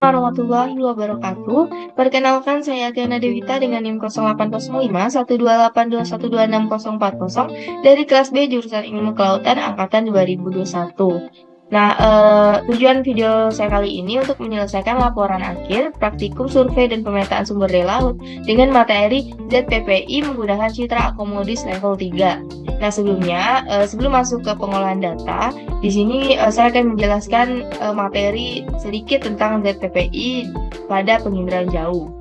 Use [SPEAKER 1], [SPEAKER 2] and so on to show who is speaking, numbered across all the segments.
[SPEAKER 1] Warahmatullahi wabarakatuh. Perkenalkan, saya Tiana Dewita dengan NIM 0805 128212640 dari kelas B jurusan Ilmu Kelautan angkatan 2021. Nah, tujuan video saya kali ini untuk menyelesaikan laporan akhir praktikum survei dan pemetaan sumber daya laut dengan materi ZPPI menggunakan citra akomodis level 3. Nah, sebelumnya, sebelum masuk ke pengolahan data, di sini saya akan menjelaskan materi sedikit tentang ZPPI pada penginderaan jauh.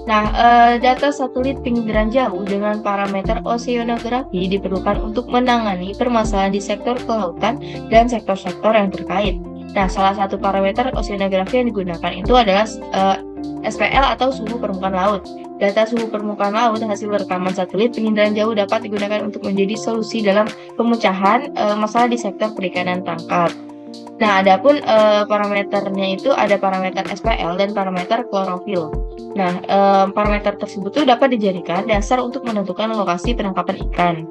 [SPEAKER 1] Nah, data satelit penginderaan jauh dengan parameter oseanografi diperlukan untuk menangani permasalahan di sektor kelautan dan sektor-sektor yang terkait. Nah, salah satu parameter oseanografi yang digunakan itu adalah SPL atau suhu permukaan laut. Data suhu permukaan laut hasil rekaman satelit penginderaan jauh dapat digunakan untuk menjadi solusi dalam pemecahan masalah di sektor perikanan tangkap. Nah, adapun parameternya itu ada parameter SPL dan parameter klorofil. Nah, parameter tersebut itu dapat dijadikan dasar untuk menentukan lokasi penangkapan ikan.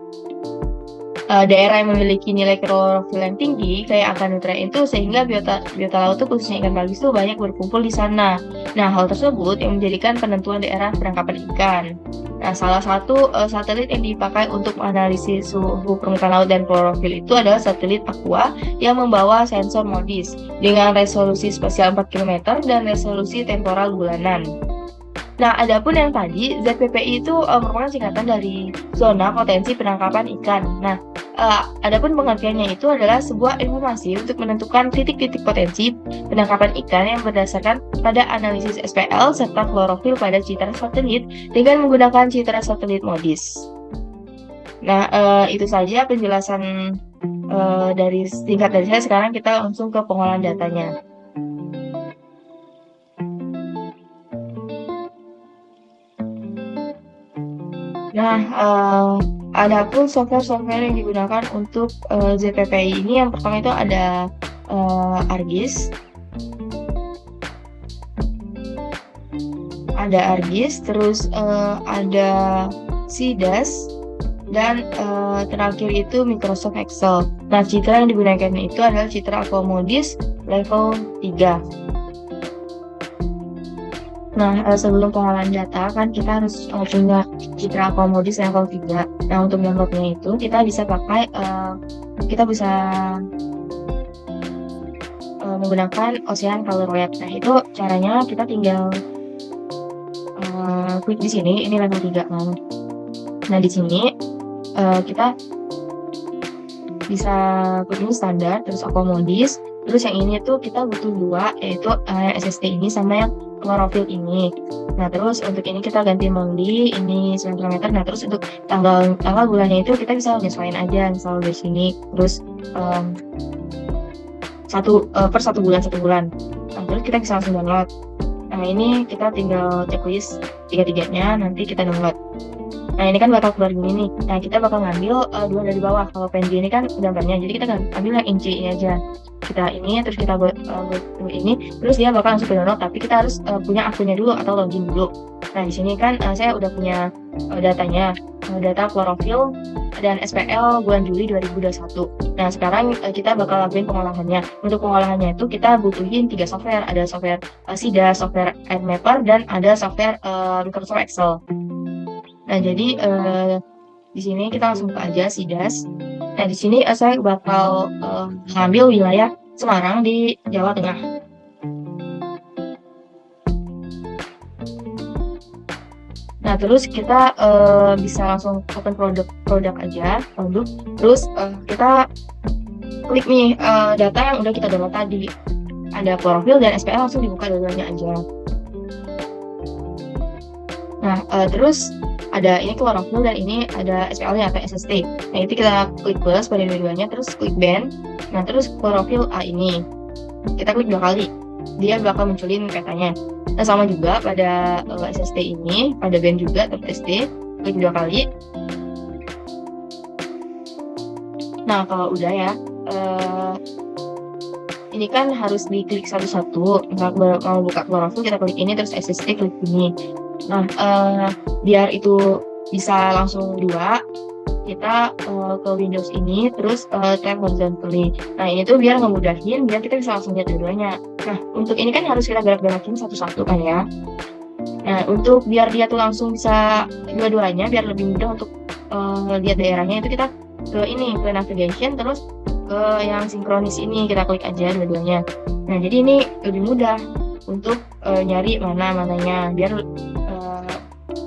[SPEAKER 1] Daerah yang memiliki nilai klorofil yang tinggi, kaya akan nutrien itu sehingga biota laut itu khususnya ikan bagis itu banyak berkumpul di sana. Nah, hal tersebut yang menjadikan penentuan daerah penangkapan ikan. Nah, salah satu satelit yang dipakai untuk menganalisis suhu permukaan laut dan klorofil itu adalah satelit Aqua yang membawa sensor MODIS dengan resolusi spasial 4 km dan resolusi temporal bulanan. Nah, adapun yang tadi, ZPPI itu merupakan singkatan dari zona potensi penangkapan ikan. Nah, adapun pengertiannya itu adalah sebuah informasi untuk menentukan titik-titik potensi penangkapan ikan yang berdasarkan pada analisis SPL serta klorofil pada citra satelit dengan menggunakan citra satelit MODIS. Nah, itu saja penjelasan dari singkat dari saya. Sekarang kita langsung ke pengolahan datanya. Nah, adapun software-software yang digunakan untuk ZPPI ini yang pertama itu ada ArcGIS, terus ada SIDAS, dan terakhir itu Microsoft Excel. Nah, citra yang digunakan itu adalah citra akomodis level 3. Nah, sebelum pengolahan data kan kita harus punya citra akomodis level 3. Nah, untuk downloadnya itu kita bisa pakai menggunakan Ocean Color Web. Nah, itu caranya kita tinggal klik di sini, ini level 3 kan. Nah, di sini kita bisa klik ini standar, terus akomodis, terus yang ini tuh kita butuh 2, yaitu SST ini sama yang klorofil ini. Nah, terus untuk ini kita ganti Mengdi, ini 9 km. Nah, terus untuk tanggal bulannya itu kita bisa nyesuaiin aja, misal dari sini, terus per 1 bulan. Nah, terus kita bisa langsung download. Nah, ini kita tinggal checklist 3-3-nya, nanti kita download. Nah, ini kan bakal keluar gini nih. Nah, kita bakal ngambil 2 dari bawah. Kalau PNG ini kan gambarnya, jadi kita ambil yang inci ini aja. Kita ini, terus kita buat ini, terus dia bakal langsung download. Tapi kita harus punya akunnya dulu atau login dulu. Nah, di sini kan saya udah punya datanya, data klorofil dan SPL bulan Juli 2021. Nah, sekarang kita bakal lakuin pengolahannya. Untuk pengolahannya itu kita butuhin 3 software. Ada software SIDAS, software AdMapper, dan ada software Microsoft Excel. Nah, jadi di sini kita langsung buka aja SIDAS. Nah, di sini saya bakal ngambil wilayah Semarang di Jawa Tengah. Nah, terus kita bisa langsung open produk aja, terus kita klik nih data yang udah kita download tadi. Ada klorofil dan SPL, langsung dibuka dua-duanya aja. Nah, terus ada ini klorofil dan ini ada SPL-nya atau SST. Nah, itu kita klik plus pada dua-duanya, terus klik band. Nah, terus klorofil A ini kita klik 2 kali, dia bakal munculin petanya. Nah, sama juga pada SST ini, pada band juga terus SD, klik 2 kali. Nah, kalau udah ya, ini kan harus diklik satu-satu. Mau buka klorofil kita klik ini, terus SST klik ini. Nah, biar itu bisa langsung 2, kita ke Windows ini, terus tab horizontally. Nah, ini tuh biar ngemudahin, biar kita bisa langsung lihat dua-duanya. Nah, untuk ini kan harus kita gerak-gerakin satu-satu kan ya. Nah, untuk biar dia tuh langsung bisa dua-duanya, biar lebih mudah untuk lihat daerahnya, itu kita ke ini, ke navigation, terus ke yang sinkronis ini, kita klik aja dua-duanya. Nah, jadi ini lebih mudah untuk nyari mana-mananya, biar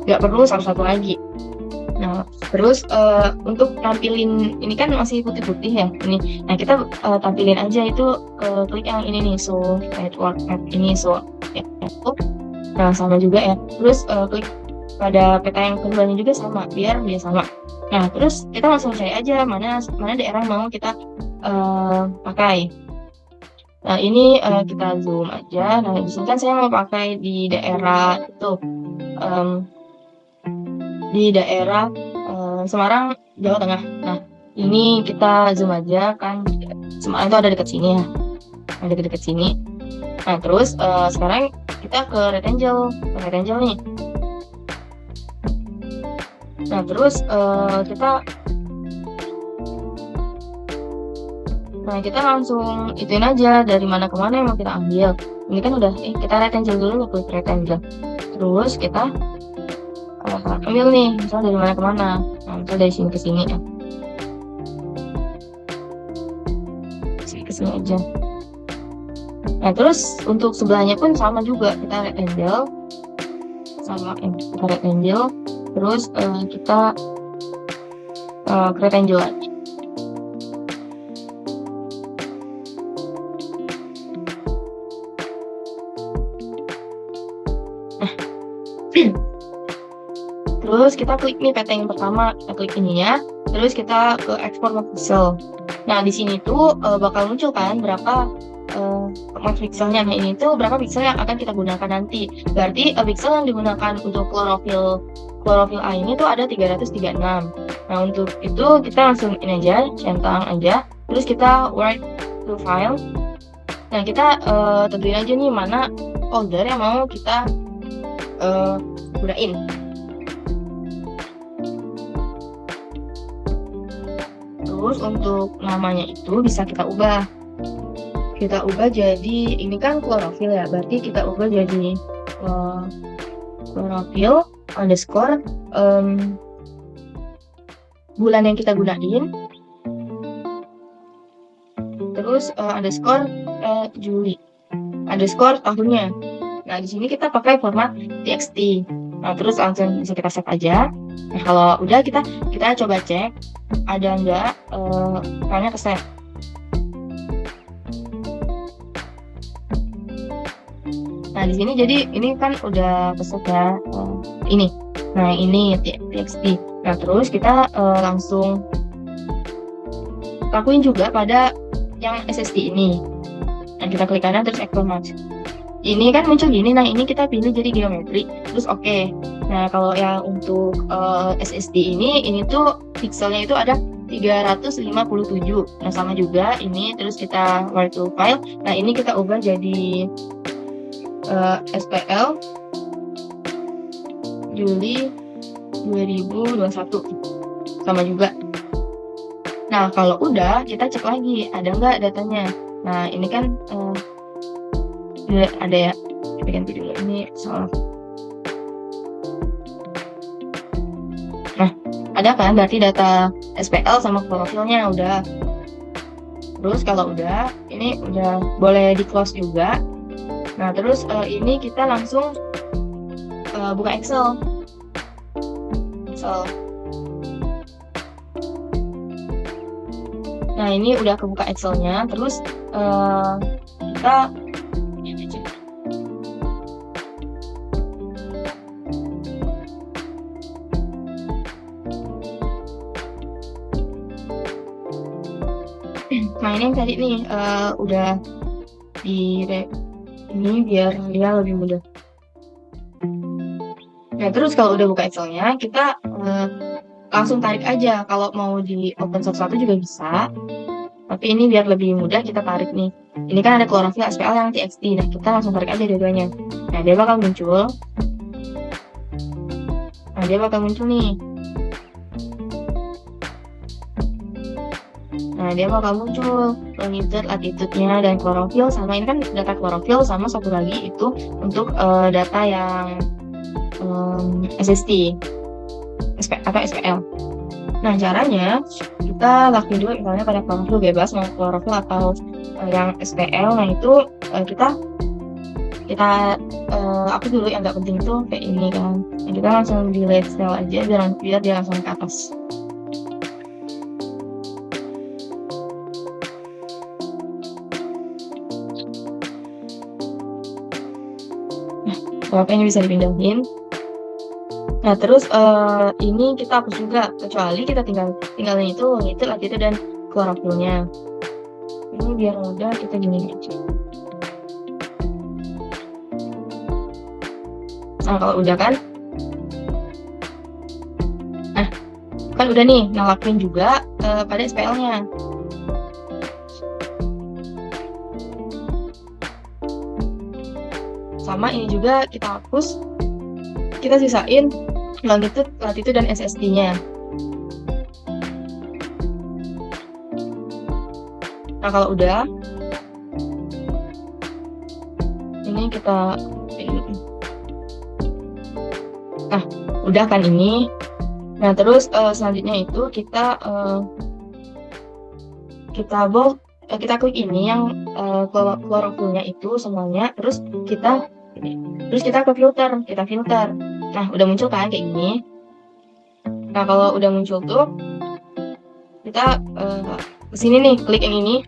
[SPEAKER 1] nggak perlu satu-satu lagi. Nah, terus untuk nampilin ini kan masih putih-putih ya ini. Nah, kita tampilin aja itu klik yang ini nih, show network map ini, show network. Nah, sama juga ya. Terus klik pada peta yang keduanya juga sama, biar dia sama. Nah, terus kita langsung cari aja mana daerah mau kita pakai. Nah, ini kita zoom aja. Nah, di sini kan saya mau pakai di daerah itu, di daerah Semarang, Jawa Tengah. Nah, ini kita zoom aja kan, Semarang itu ada dekat sini ya, ada dekat sini. Nah, terus sekarang kita ke Red Angel nih. Nah, terus kita langsung ituin aja dari mana ke mana yang mau kita ambil. Ini kan udah kita Red Angel dulu, klik Red Angel. Terus kita ambil nih, misalnya dari mana ke mana. Nah, misalnya dari sini ke sini ya. Ke sini aja. Nah, terus untuk sebelahnya pun sama juga, kita Red Angel. Kita Red Angel. Terus kita Red Angel lagi. Terus kita klik nih peta yang pertama, kita klik ininya, terus kita ke export max pixel. Nah, di sini tuh bakal muncul kan berapa max pixelnya. Nah, ini tuh berapa pixel yang akan kita gunakan nanti. Berarti pixel yang digunakan untuk chlorophyll A ini tuh ada 336. Nah, untuk itu kita langsung ini aja, centang aja, terus kita write to file. Nah, kita tentuin aja nih mana folder yang mau kita gunain. Terus untuk namanya itu bisa kita ubah. Kita ubah jadi, ini kan chlorophyll ya, berarti kita ubah jadi chlorophyll underscore bulan yang kita gunain. Terus underscore Juli. Underscore tahunnya. Nah, di sini kita pakai format txt. Nah, terus langsung bisa kita save aja. Nah, kalau udah kita coba cek ada nggak filenya ke save. Nah, di sini jadi ini kan udah ke save ya, ini. Nah, ini txt. Nah, terus kita langsung lakuin juga pada yang SSD ini. Nah, kita klik kanan terus export max. Ini kan muncul gini. Nah, ini kita pilih jadi geometri, terus oke. Nah, kalau yang untuk SSD ini tuh pixelnya itu ada 357. Nah, sama juga ini, terus kita write to file. Nah, ini kita ubah jadi SPL Juli 2021. Sama juga. Nah, kalau udah kita cek lagi ada nggak datanya. Nah, ini kan ada ya, kita ganti dulu ini soal. Nah, ada kan, berarti data SPL sama chlorophyllnya udah. Terus kalau udah, ini udah boleh di close juga. Nah, terus ini kita langsung buka Excel. Nah, ini udah kebuka Excelnya. Terus kita nah, ini yang tadi nih udah di ini biar dia lebih mudah. Nah, terus kalau udah buka Excelnya, kita langsung tarik aja. Kalau mau di open satu-satu juga bisa, tapi ini biar lebih mudah kita tarik nih. Ini kan ada chlorophyll SPL yang txt. Nah, kita langsung tarik aja dua-duanya. Nah, dia bakal muncul. Nah, dia bakal muncul nih. Nah, dia bakal muncul longitude, latitude-nya, dan klorofil sama ini kan data klorofil sama satu lagi itu untuk data yang SST atau SPL. Nah, caranya kita lakuin dulu misalnya pada klorofil bebas mau klorofil atau yang SPL. Nah, itu kita hapus dulu yang nggak penting itu kayak ini kan. Nah, kita langsung delete cell aja biar dia langsung ke atas. Nah, ini bisa dipindahin. Nah, terus ini kita hapus juga, kecuali kita tinggalin itu latitude dan klorofilnya. Ini biar mudah kita gini aja. Nah, kalau udah kan, kan udah nih ngelakuin juga pada SPL-nya. Sama ini juga kita hapus, kita sisain longitude, latitude, dan SST-nya. Nah, kalau udah, ini kita udah kan ini. Nah, terus selanjutnya itu kita klik ini yang klorofilnya itu semuanya, terus kita ke filter, Nah, udah muncul kan kayak gini. Nah, kalau udah muncul tuh kita kesini nih, klik yang ini,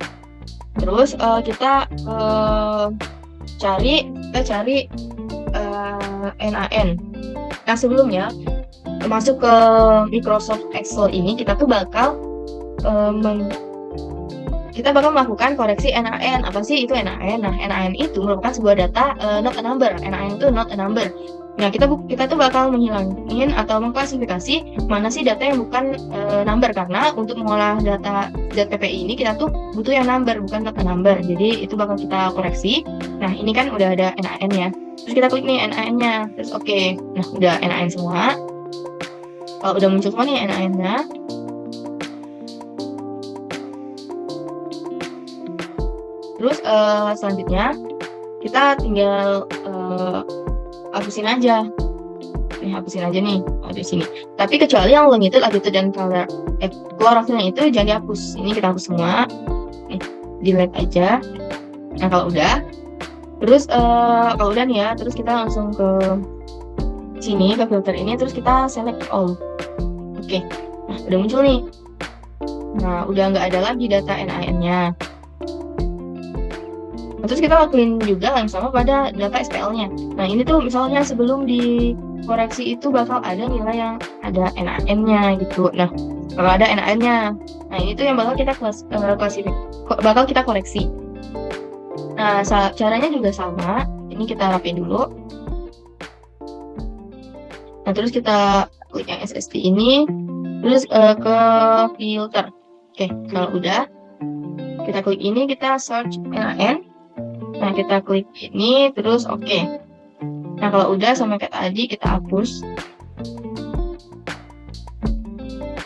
[SPEAKER 1] terus kita cari NaN. Nah, sebelumnya masuk ke Microsoft Excel ini kita tuh bakal melakukan koreksi NaN. Apa sih itu NaN? Nah, NaN itu merupakan sebuah data not a number. NaN itu not a number. Nah, kita tuh bakal menghilangin atau mengklasifikasi mana sih data yang bukan number, karena untuk mengolah data PPI ini kita tuh butuh yang number, bukan not a number. Jadi itu bakal kita koreksi. Nah, ini kan udah ada NaN ya. Terus kita klik nih NaN-nya, terus oke. Nah, udah NaN semua. Kalau udah muncul semua nih NaN-nya, terus selanjutnya kita tinggal hapusin aja. Hapusin aja nih, di sini. Tapi kecuali yang longitude, latitude, dan klorofilnya itu jangan dihapus. Ini kita hapus semua. Delete aja. Nah, kalau udah, terus kalau udah nih ya, terus kita langsung ke sini, ke filter ini, terus kita select all. Oke. Nah, udah muncul nih. Nah, udah nggak ada lagi data NaN-nya. Terus kita lakuin juga yang sama pada data SPL-nya. Nah, ini tuh misalnya sebelum dikoreksi itu bakal ada nilai yang ada NaN-nya gitu. Nah, kalau ada NaN-nya, nah ini tuh yang bakal kita koreksi. Nah, caranya juga sama. Ini kita rapiin dulu. Nah, terus kita klik yang SST ini, terus ke filter. Oke, kalau udah, kita klik ini, kita search NaN. Nah, kita klik ini, terus oke. Nah, kalau udah sama kayak tadi, kita hapus.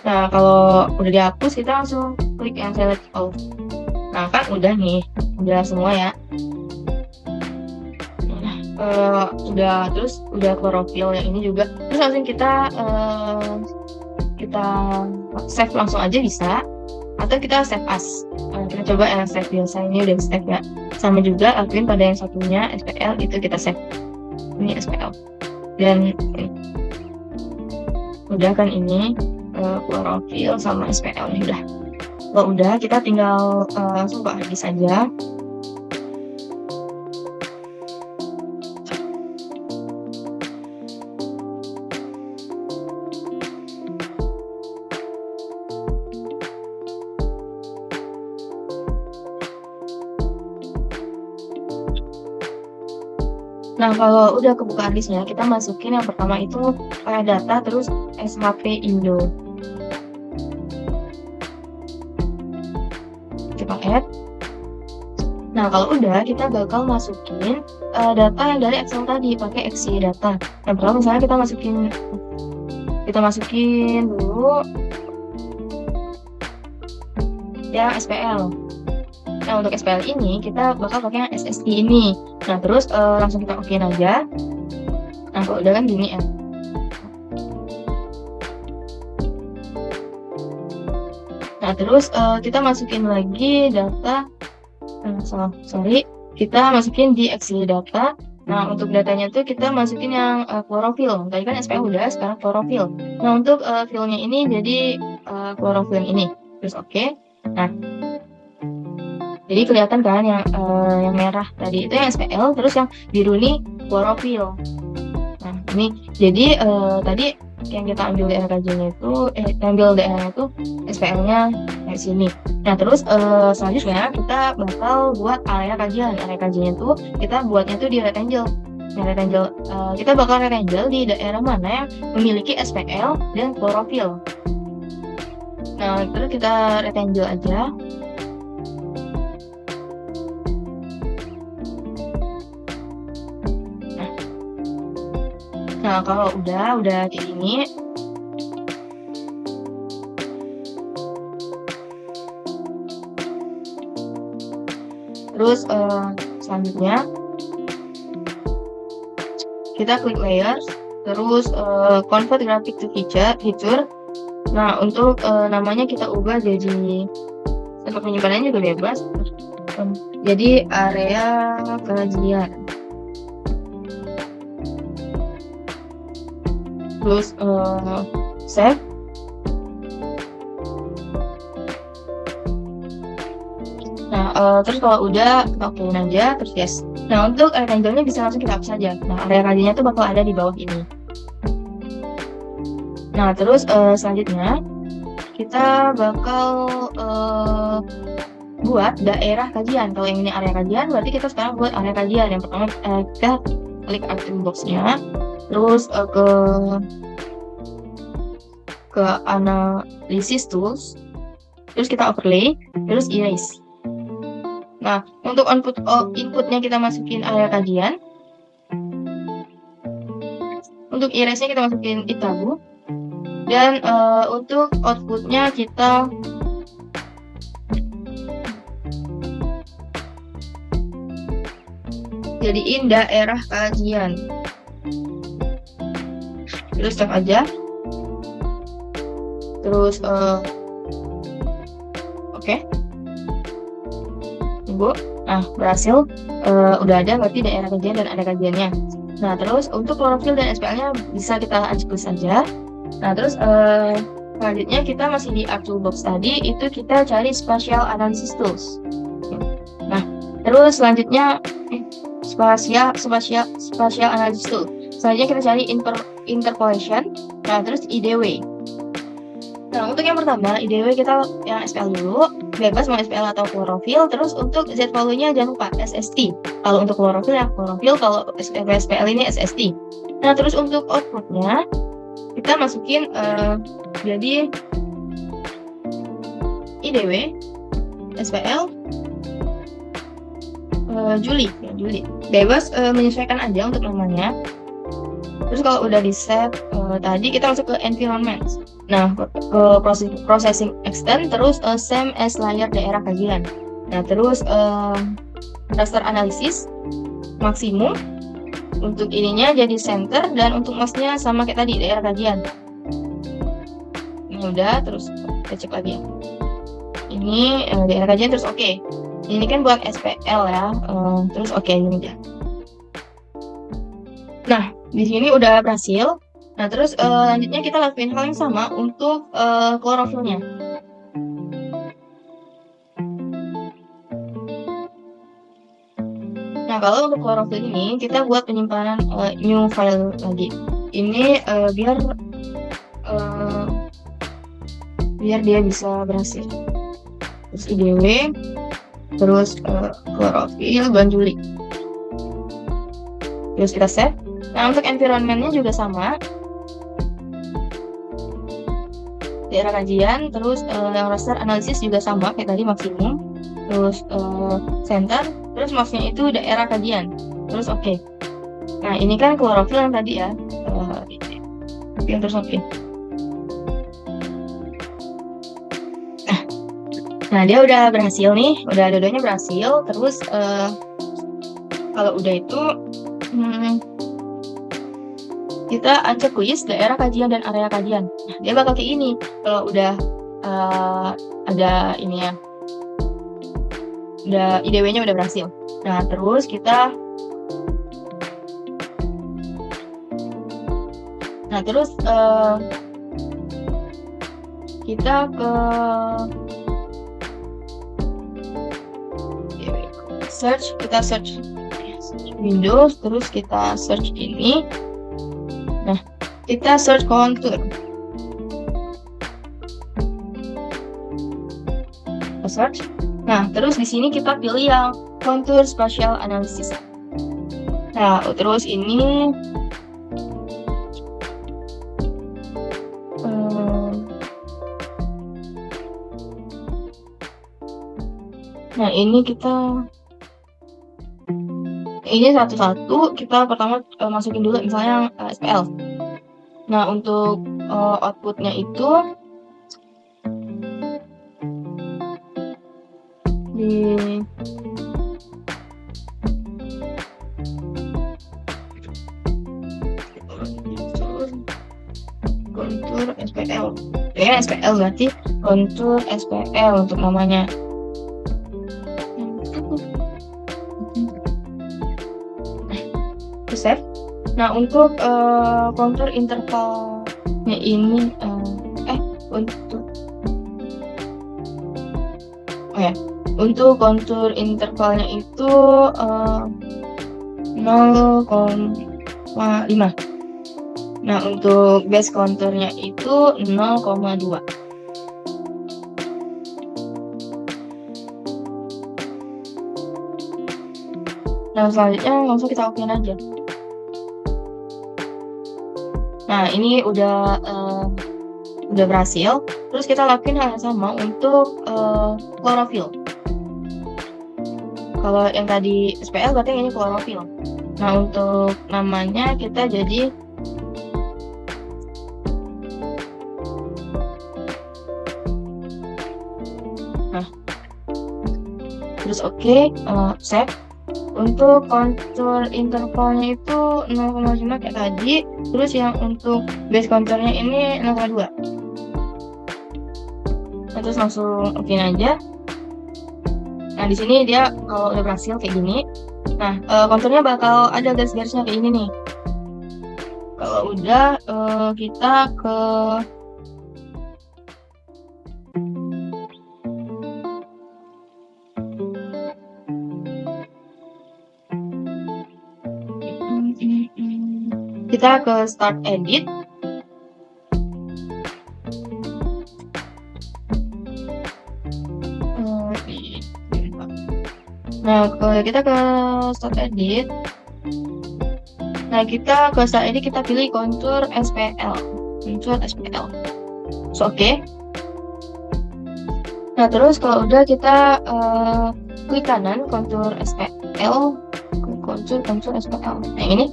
[SPEAKER 1] Nah, kalau udah dihapus, kita langsung klik yang select all. Nah, kan udah nih, udah semua ya. Udah klorofil yang ini juga. Terus langsung kita save langsung aja bisa, atau kita save as. Kita coba yang save biasa, ini udah save ya. Sama juga lakuin pada yang satunya SPL, itu kita save. Ini SPL. Dan udah kan ini klorofil sama SPL ini udah. Kalau udah, kita tinggal langsung ke habis saja. Nah, kalau udah kebuka listnya, kita masukin yang pertama itu data, terus SHP Indo. Kita add. Nah, kalau udah, kita bakal masukin data yang dari Excel tadi, pakai XY data. Yang pertama misalnya kita masukin dulu yang SPL. Nah, untuk SPL ini kita bakal pakai yang SST ini. Nah, terus langsung kita okein aja. Nah, kalau udah kan gini ya. Nah, terus kita masukin lagi data, kita masukin di Excel data. Nah, untuk datanya tuh kita masukin yang klorofil. Tadi kan SPL udah, sekarang klorofil. Nah, untuk filenya ini jadi klorofil yang ini. Terus oke. Nah, jadi kelihatan kan yang merah tadi itu yang SPL, terus yang biru ini klorofil. Nah, ini jadi tadi yang kita ambil daerah kajiannya itu ambil daerahnya itu SPL-nya dari sini. Nah, terus selanjutnya kita bakal buat area kajian. Area kajiannya itu kita buatnya tuh di rectangle. Nah, rectangle kita bakal rectangle di daerah mana yang memiliki SPL dan klorofil. Nah, terus kita rectangle aja. Nah, kalau udah kayak gini. Terus selanjutnya kita klik layers, terus convert graphic to feature. Nah, untuk namanya kita ubah jadi, untuk penyimpanannya juga bebas. Jadi area kajian. Terus save. Nah, terus kalau udah kita okein aja, terus yes. Nah, untuk rectangle-nya bisa langsung kita hapus saja. Nah, area kajiannya tuh bakal ada di bawah ini. Nah, terus selanjutnya kita bakal buat daerah kajian. Kalau yang ini area kajian, berarti kita sekarang buat area kajian. Yang pertama kita klik active box-nya, terus ke analysis tools, terus kita overlay, terus erase. Nah, untuk inputnya kita masukin area kajian. Untuk erase-nya kita masukin itabu. Dan untuk outputnya kita jadiin daerah kajian. Terus save aja. Terus oke. Tunggu. Nah, berhasil. Udah ada berarti daerah kajian dan ada kajiannya. Nah, terus untuk klorofil dan SPL-nya bisa kita hapus saja. Nah, terus selanjutnya kita masih di Art Toolbox tadi, itu kita cari Spatial Analysis Tools. Nah, terus selanjutnya Spatial Analysis Tool. Selanjutnya kita cari Interpolation. Nah, terus IDW. Nah, untuk yang pertama, IDW kita yang SPL dulu, bebas mau SPL atau klorofil. Terus untuk Z value-nya jangan lupa SST. Kalau untuk klorofil ya klorofil, kalau SPL ini SST. Nah, terus untuk output-nya kita masukin jadi IDW, SPL, Juli. Bebas menyesuaikan aja untuk namanya. Terus kalau udah di set tadi kita masuk ke environment. Nah, ke processing extent, terus same as layer daerah kajian. Nah, terus raster analysis maksimum. Untuk ininya jadi center, dan untuk mask-nya sama kayak tadi daerah kajian. Ini udah, terus kita cek lagi ya. Ini daerah kajian, terus oke. Ini kan buat SPL ya, terus oke ini aja. Nah, di sini udah berhasil. Nah, terus lanjutnya kita lakuin hal yang sama untuk klorofilnya. Nah, kalau untuk klorofil ini kita buat penyimpanan new file lagi. Ini biar dia bisa berhasil. Terus IDW, terus klorofil bulan Juli. Terus kita save. Nah, untuk environment-nya juga sama. Daerah kajian, terus yang raster analisis juga sama kayak tadi maksimum. Terus center, terus maksudnya itu daerah kajian, terus oke. Nah, ini kan klorofil yang tadi ya, terus oke. Nah, Nah, dia udah berhasil nih, udah dua-duanya berhasil. Terus kalau udah itu kita ancet kuis daerah kajian dan area kajian. Nah, dia bakal kayak ini kalau udah ada ini ya, udah IDW-nya udah berhasil. Nah, terus kita kita ke search, kita search Windows, terus kita search ini. Nah, kita search kontur. Search. Nah, terus di sini kita pilih yang kontur spatial analysis. Nah, terus ini nah, ini kita satu-satu kita pertama masukin dulu misalnya SPL. Nah, untuk outputnya itu di kontur SPL. Ya, SPL berarti kontur SPL untuk namanya. Save. Nah, untuk kontur intervalnya ini untuk kontur intervalnya itu 0,5. Nah, untuk base konturnya itu 0,2. Nah, selanjutnya langsung kita okein aja. Nah, ini udah berhasil. Terus kita lakuin hal yang sama untuk klorofil. Kalau yang tadi SPL berarti ini klorofil. Nah, untuk namanya kita jadi terus save. Untuk kontur intervalnya itu 0,5 kayak tadi. Terus yang untuk base konturnya ini 0,2. Nah, terus langsung okein aja. Nah, di sini dia kalau udah berhasil kayak gini. Nah, konturnya bakal ada garis-garisnya kayak ini nih. Kalau udah kita ke start edit. Nah, kita ke start edit. Nah, kita ke start edit, kita pilih kontur SPL. So, oke. Nah, terus kalau udah kita klik kanan kontur SPL, kontur SPL. Nah, ini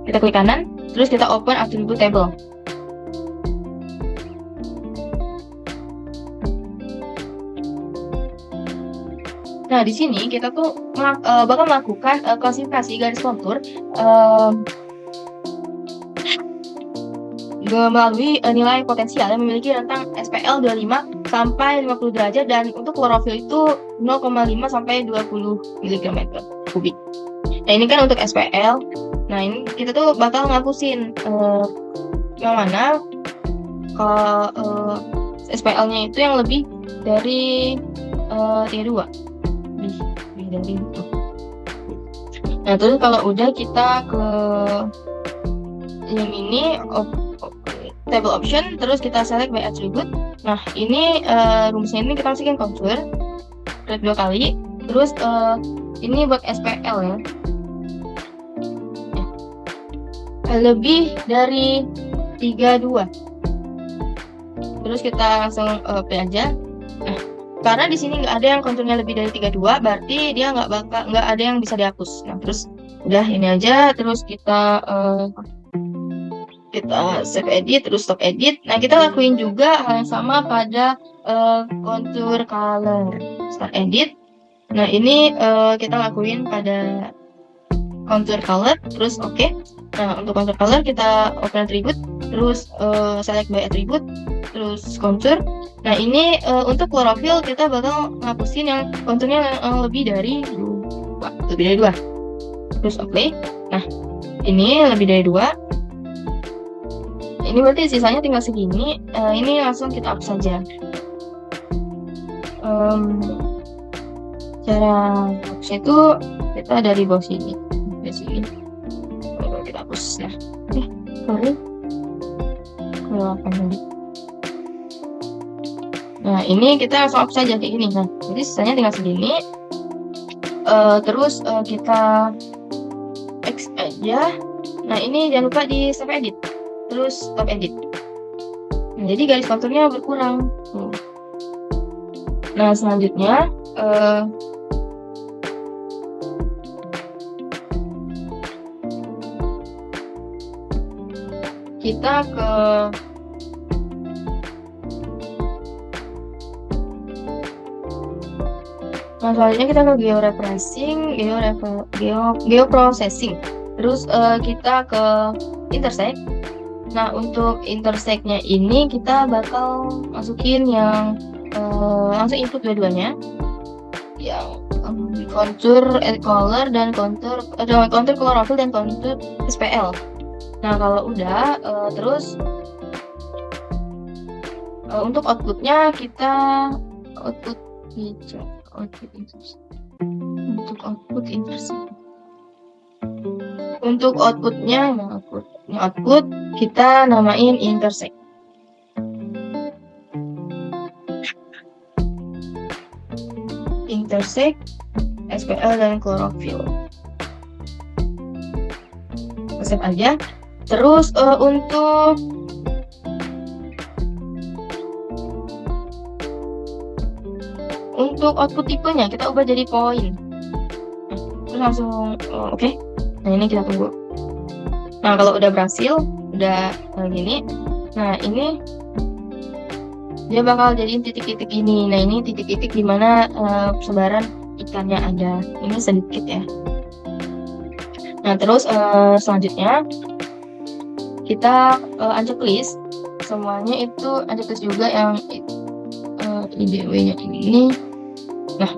[SPEAKER 1] kita klik kanan, terus kita open attribute table. Nah, di sini kita tuh bakal melakukan klasifikasi garis kontur melalui nilai potensial yang memiliki rentang SPL 25 sampai 50 derajat dan untuk klorofil itu 0,5 sampai 20 mg kubik. Nah, ini kan untuk SPL. Nah, ini kita tuh bakal ngapusin yang mana kalau SPL-nya itu yang lebih dari 32. Lebih dari itu. Nah, terus kalau udah kita ke yang ini table option, terus kita select by attribute. Nah, ini rumusnya ini kita masukin kontur klik 2 kali. Terus ini buat SPL ya. Lebih dari 32. Terus kita langsung play aja. Nah, karena di sini nggak ada yang konturnya lebih dari 32, berarti dia nggak ada yang bisa dihapus. Nah, terus udah ini aja. Terus kita kita save edit, terus stop edit. Nah, kita lakuin juga hal yang sama pada contour color. Start edit. Nah, ini kita lakuin pada contour color, terus oke. Nah, untuk contour color kita open attribute, terus select by attribute, terus contour. Nah, ini untuk chlorophyll kita bakal ngapusin yang konturnya lebih dari 2. Terus apply. Nah, ini lebih dari 2. Ini berarti sisanya tinggal segini. Ini langsung kita hapus saja. Cara hapusnya itu kita dari bawah sini. Dari sini. Kita hapus ya. Sorry. Kelewatan tadi. Nah, ini kita langsung hapus saja kayak gini. Nah, jadi sisanya tinggal segini. Terus kita X aja. Nah, ini jangan lupa di save edit, terus stop edit. Nah, jadi garis konturnya berkurang. Nah, selanjutnya kita ke selanjutnya kita ke georeferencing, geoprocessing. Terus kita ke intersect. Nah, untuk intersectnya ini kita bakal masukin yang langsung input dua-duanya, yang kontur color dan kontur chlorophyll dan kontur SPL. Nah, kalau udah terus untuk outputnya kita output hijau. Untuk output intersect. Untuk outputnya, output kita namain intersect. Intersect, SPL dan chlorophyll. Save aja. Terus untuk output tipenya kita ubah jadi point. Terus langsung oke. Nah, ini kita tunggu. Nah, kalau udah berhasil, udah gini. Nah, ini dia bakal jadiin titik-titik ini. Nah, ini titik-titik di mana persebaran ikannya ada. Ini sedikit ya. Nah, terus selanjutnya kita uncheck list. Semuanya itu uncheck list juga yang IDW-nya ini. Nah,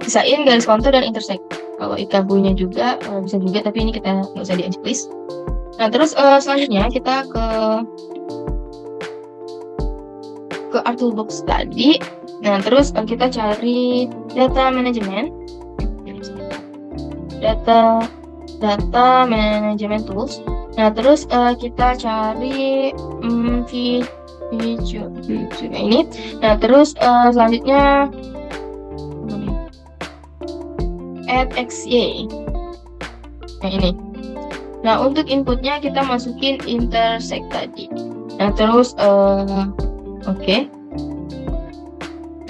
[SPEAKER 1] bisain garis kontur dan intersect. Kalau ikabunya juga bisa juga, tapi ini kita nggak usah di uncheck list. Nah, terus selanjutnya kita ke art toolbox tadi. Nah, terus kita cari data management, data management tools. Nah, terus kita cari video ini. Nah, terus selanjutnya add XY. Nah, ini. Nah, untuk inputnya kita masukin intersect tadi. Nah, terus oke.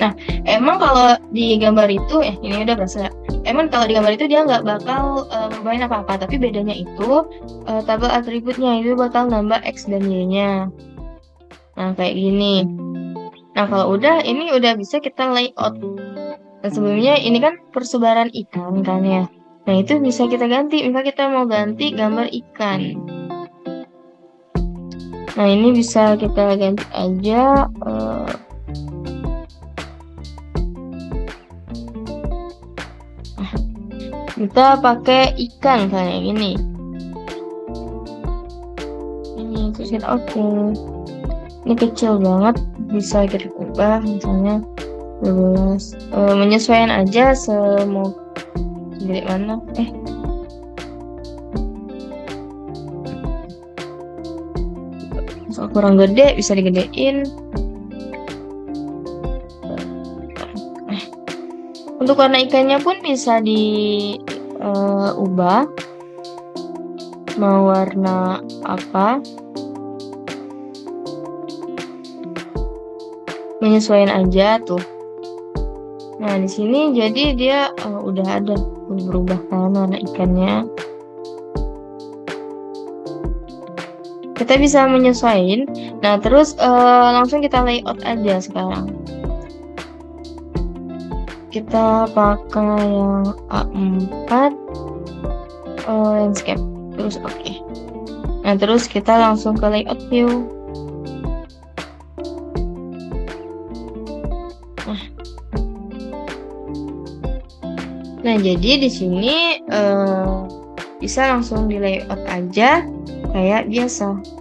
[SPEAKER 1] Nah, emang kalau di gambar itu ini udah berasa. Emang kalau di gambar itu dia nggak bakal bermain apa-apa, tapi bedanya itu tabel atributnya itu bakal nambah X dan Y-nya. Nah, kayak gini. Nah, kalau udah ini udah bisa kita layout. Dan sebelumnya ini kan persebaran ikan kan ya. Nah, itu bisa kita ganti. Misal kita mau ganti gambar ikan. Nah, ini bisa kita ganti aja kita pakai ikan kayak gini. Ini terus kita oke. Ini kecil banget, bisa kita ubah misalnya 12. Menyesuaikan aja semau gede mana. Soal kurang gede bisa digedein. Untuk warna ikannya pun bisa diubah. Mau warna apa? Menyesuaikan aja tuh. Nah, di sini jadi dia udah ada berubah kan warna ikannya. kita bisa menyesuaikan. Nah, terus langsung kita layout aja sekarang. Kita pakai yang A4 landscape, terus oke. Nah, terus kita langsung ke layout view. Nah, jadi di sini bisa langsung di layout aja kayak biasa.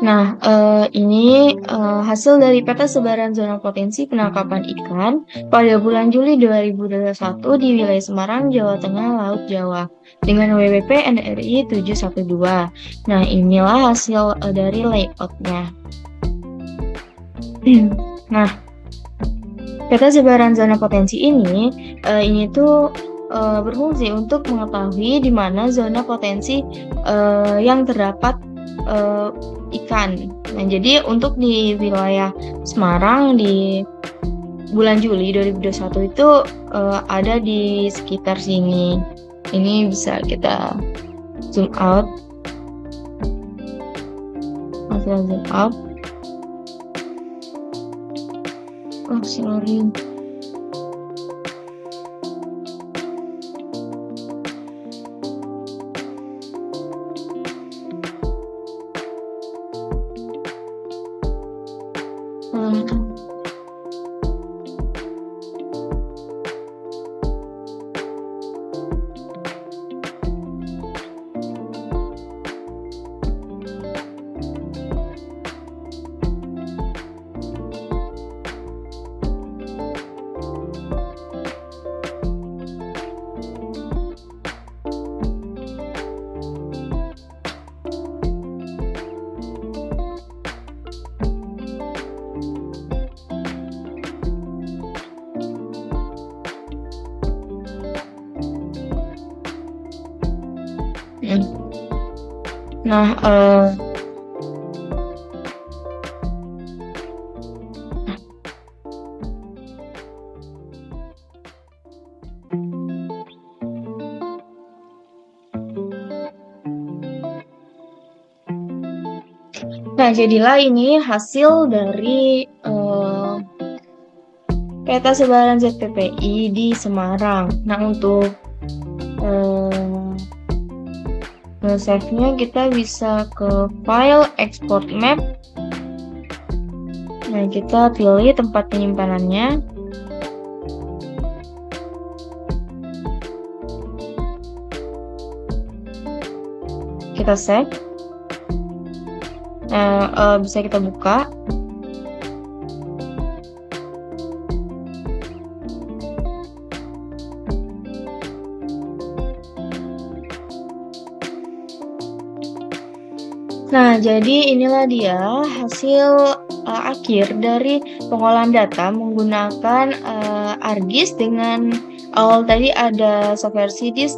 [SPEAKER 1] Nah, ini hasil dari peta sebaran zona potensi penangkapan ikan pada bulan Juli 2021 di wilayah Semarang, Jawa Tengah, Laut Jawa dengan WWP NRI 712. Nah, inilah hasil dari layoutnya. Nah, peta sebaran zona potensi ini tuh berfungsi untuk mengetahui di mana zona potensi yang terdapat ikan. Nah, jadi untuk di wilayah Semarang di bulan Juli 2021 itu ada di sekitar sini. Ini bisa kita zoom out. Masih zoom out. Oh, sorry. Nah, jadilah ini hasil dari peta sebaran ZPPI di Semarang. Nah, untuk save-nya kita bisa ke file export map. Nah, kita pilih tempat penyimpanannya. Kita save. Nah, bisa kita buka. Nah, jadi inilah dia hasil akhir dari pengolahan data menggunakan ArcGIS dengan awal tadi ada software CDAS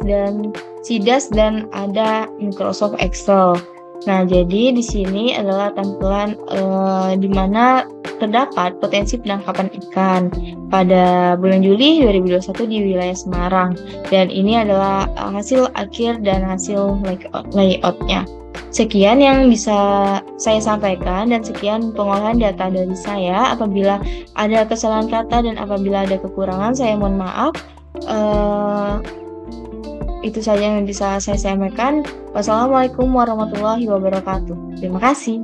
[SPEAKER 1] dan ada Microsoft Excel. Nah, jadi di sini adalah tampilan di mana terdapat potensi penangkapan ikan pada bulan Juli 2021 di wilayah Semarang. Dan ini adalah hasil akhir dan hasil layoutnya. Sekian yang bisa saya sampaikan dan sekian pengolahan data dari saya. Apabila ada kesalahan kata dan apabila ada kekurangan, saya mohon maaf. Itu saja yang bisa saya sampaikan. Wassalamualaikum warahmatullahi wabarakatuh. Terima kasih.